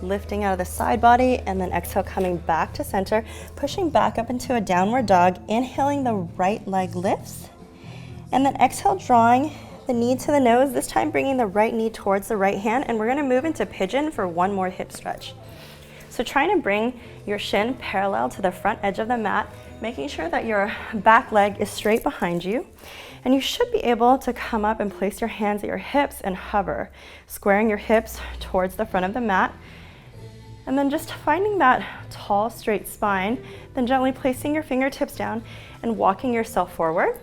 Lifting out of the side body, and then exhale, coming back to center, pushing back up into a downward dog, inhaling the right leg lifts, and then exhale, drawing the knee to the nose, this time bringing the right knee towards the right hand, and we're going to move into pigeon for one more hip stretch. So trying to bring your shin parallel to the front edge of the mat, making sure that your back leg is straight behind you, and you should be able to come up and place your hands at your hips and hover, squaring your hips towards the front of the mat, and then just finding that tall, straight spine, then gently placing your fingertips down and walking yourself forward.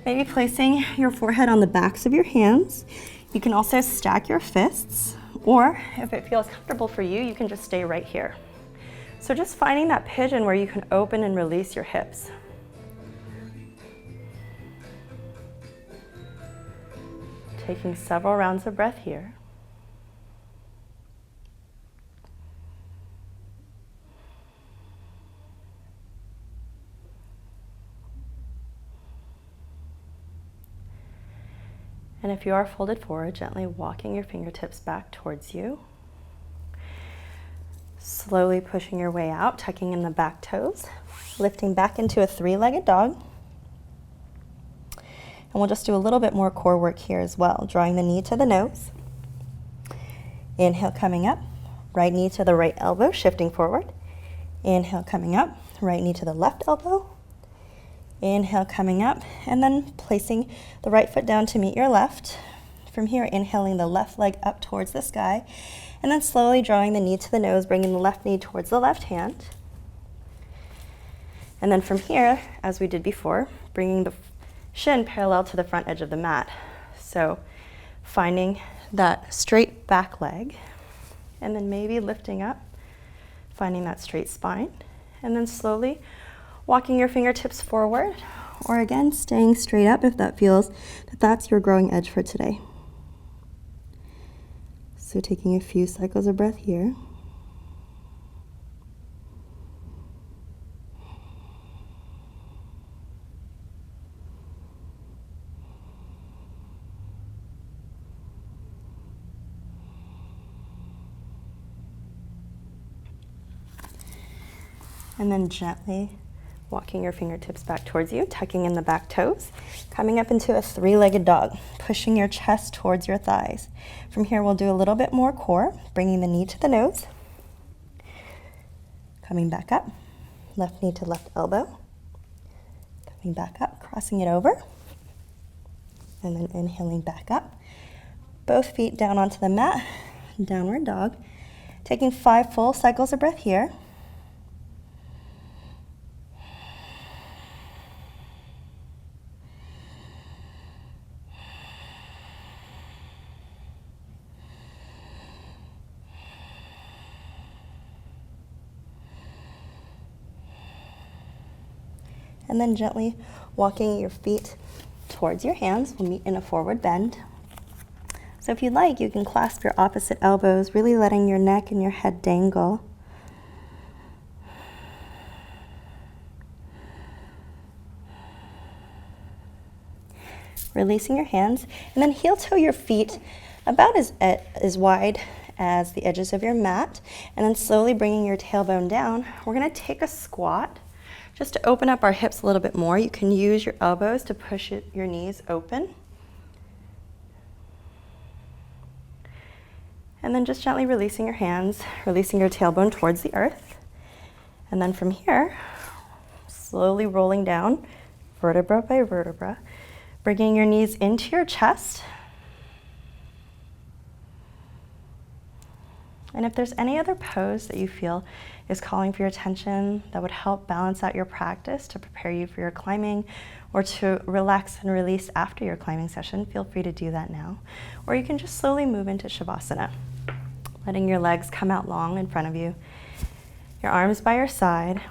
Maybe placing your forehead on the backs of your hands. You can also stack your fists, or if it feels comfortable for you, you can just stay right here. So just finding that pigeon where you can open and release your hips. Taking several rounds of breath here. And if you are folded forward, gently walking your fingertips back towards you. Slowly pushing your way out, tucking in the back toes, lifting back into a three-legged dog. And we'll just do a little bit more core work here as well, drawing the knee to the nose. Inhale, coming up, right knee to the right elbow, shifting forward. Inhale, coming up, right knee to the left elbow. Inhale, coming up, and then placing the right foot down to meet your left. From here, inhaling the left leg up towards the sky, and then slowly drawing the knee to the nose, bringing the left knee towards the left hand. And then from here, as we did before, bringing the shin parallel to the front edge of the mat. So finding that straight back leg, and then maybe lifting up, finding that straight spine, and then slowly walking your fingertips forward, or again, staying straight up if that feels that that's your growing edge for today. So taking a few cycles of breath here. And then gently walking your fingertips back towards you, tucking in the back toes, coming up into a three-legged dog, pushing your chest towards your thighs. From here, we'll do a little bit more core, bringing the knee to the nose, coming back up, left knee to left elbow, coming back up, crossing it over, and then inhaling back up. Both feet down onto the mat, downward dog, taking 5 full cycles of breath here. And then gently walking your feet towards your hands. We'll meet in a forward bend. So if you'd like, you can clasp your opposite elbows, really letting your neck and your head dangle. Releasing your hands, and then heel toe your feet about as wide as the edges of your mat, and then slowly bringing your tailbone down. We're going to take a squat. Just to open up our hips a little bit more, you can use your elbows to push your knees open. And then just gently releasing your hands, releasing your tailbone towards the earth. And then from here, slowly rolling down, vertebra by vertebra, bringing your knees into your chest. And if there's any other pose that you feel is calling for your attention that would help balance out your practice to prepare you for your climbing or to relax and release after your climbing session, feel free to do that now. Or you can just slowly move into Shavasana, letting your legs come out long in front of you, your arms by your side,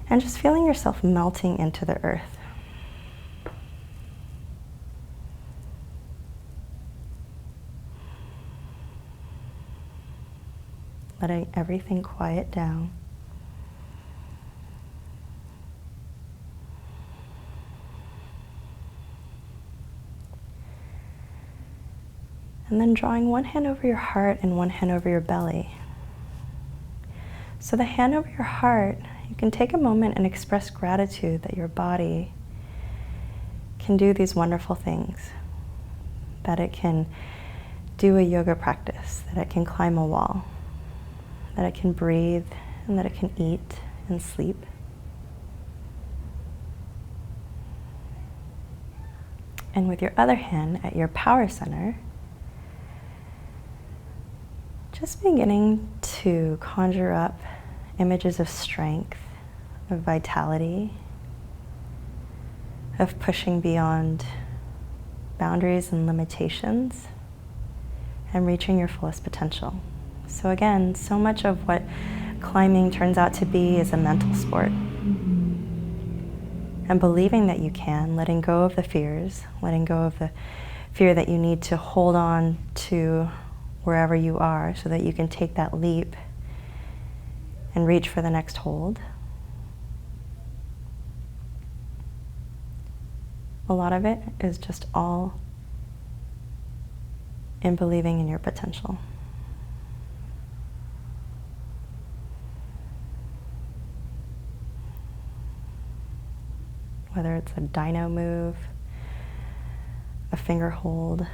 and just feeling yourself melting into the earth. Letting everything quiet down. And then drawing one hand over your heart and one hand over your belly. So the hand over your heart, you can take a moment and express gratitude that your body can do these wonderful things, that it can do a yoga practice, that it can climb a wall, that it can breathe, and that it can eat and sleep. And with your other hand at your power center, just beginning to conjure up images of strength, of vitality, of pushing beyond boundaries and limitations, and reaching your fullest potential. So again, so much of what climbing turns out to be is a mental sport. And believing that you can, letting go of the fears, letting go of the fear that you need to hold on to wherever you are so that you can take that leap and reach for the next hold. A lot of it is just all in believing in your potential. Whether it's a dino move, a finger hold,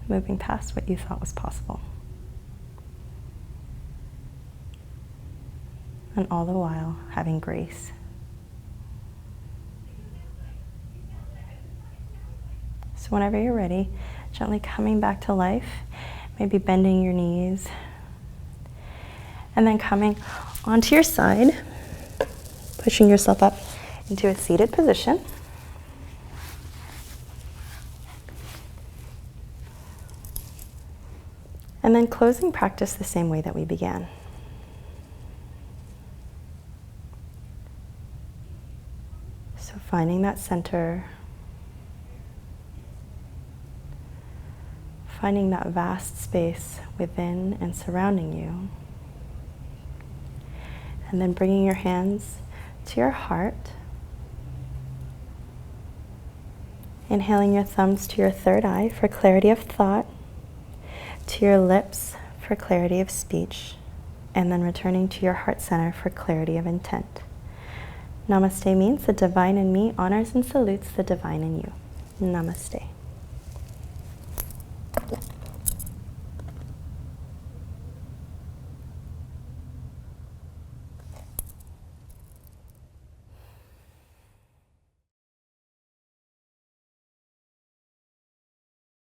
moving past what you thought was possible. And all the while having grace. So whenever you're ready, gently coming back to life, maybe bending your knees, and then coming onto your side, pushing yourself up into a seated position. And then closing practice the same way that we began. So finding that center, finding that vast space within and surrounding you, and then bringing your hands to your heart, inhaling your thumbs to your third eye for clarity of thought, to your lips for clarity of speech, and then returning to your heart center for clarity of intent. Namaste means the divine in me honors and salutes the divine in you. Namaste.